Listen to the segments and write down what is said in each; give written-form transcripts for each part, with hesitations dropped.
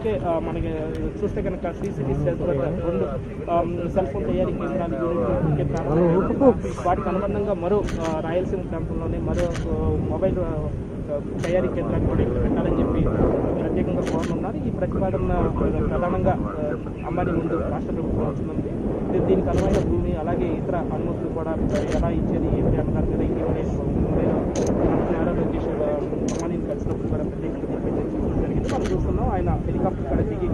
ఇప్పటికే మనకి చూస్తే కనుక సీసీటీ రెండు సెల్ ఫోన్ తయారీ కేంద్రాలు వాటికి అనుబంధంగా మరో రాయలసీమ ప్రాంతంలోనే మరో మొబైల్ తయారీ కేంద్రాన్ని కూడా ఇక్కడ పెట్టాలని చెప్పి ప్రత్యేకంగా కోరనున్నారు. ఈ ప్రతిపాదన ప్రధానంగా అంబానీ ముందు రాష్ట్ర ప్రభుత్వం వచ్చింది. దీనికి అనువైన భూమి అలాగే ఇతర అనుమతులు కూడా ఎలా ఇచ్చేది ఏంటి అన్నదాని మీద ఇటీవలే నారా లోకేష్ అంబానీని కలిసినప్పుడు కూడా ప్రత్యేకంగా జరిగింది. మనం చూస్తున్నాం ఆయన హెలికాప్టర్ కూడా దిగి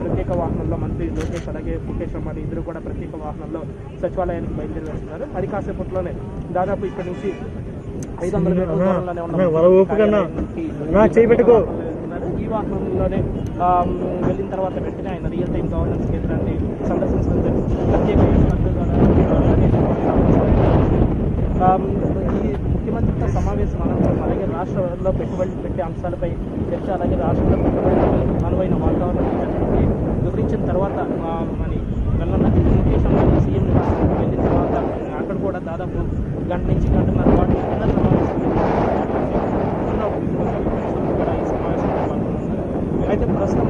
ప్రత్యేక వాహనంలో మంత్రి లోకేష్ అలాగే ముఖేష్ అంబానీ ఇద్దరు కూడా ప్రత్యేక వాహనంలో సచివాలయానికి బయలుదేరి వస్తున్నారు. మరి కాసేపట్లోనే దాదాపు ఇక్కడ నుంచి 500 మీటర్ల దూరంలోనే ఈ వాహనంలోనే వెళ్ళిన తర్వాత వెంటనే ఆయన రియల్ టైం గవర్నెన్స్ కేంద్రాన్ని సందర్శించడం ప్రత్యేక ఈ ముఖ్యమంత్రితో సమావేశం అనంతరం అలాగే రాష్ట్రంలో పెట్టుబడులు పెట్టే అంశాలపై చర్చ అలాగే రాష్ట్రంలో పెట్టుబడులకు అనువైన వాతావరణం వివరించిన తర్వాత మరి వెళ్ళనున్నది ముఖేష్ అంబానీ సీఎం నివాసానికి వెళ్ళిన తర్వాత అక్కడ కూడా దాదాపు గంట నుంచి గంటన్నర పాటు సమావేశం కూడా ఈ సమావేశంలో పాల్గొన్నారు. అయితే ప్రస్తుతం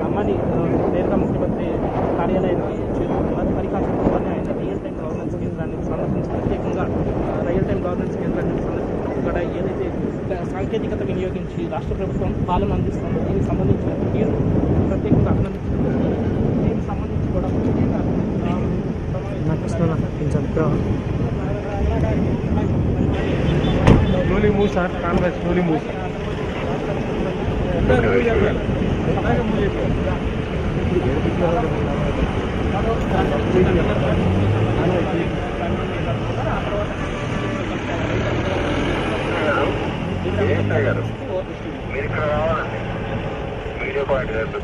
అంబానీ నేరుగా ముఖ్యమంత్రి కార్యాలయానికి చేరుకుంటున్నారు. మరి కాసేపట్లోనే ఆయన రియల్ టైం గవర్నెన్స్ కేంద్రాన్ని సందర్శించి ప్రత్యేకంగా రియల్ టైం గవర్నెన్స్ కేంద్రాన్ని సందర్శించి ఇక్కడ ఏదైతే సాంకేతికత వినియోగించి రాష్ట్ర ప్రభుత్వం పాలన అందిస్తుందో దీనికి సంబంధించిన తీరు ప్రత్యేకంగా అభినందించారు. దీనికి సంబంధించి కూడా ముఖ్యంగా slowly move sir, convoy slowly move. మీరు ఇక్కడ రావాలండి వీడియో పాయింట్ దగ్గర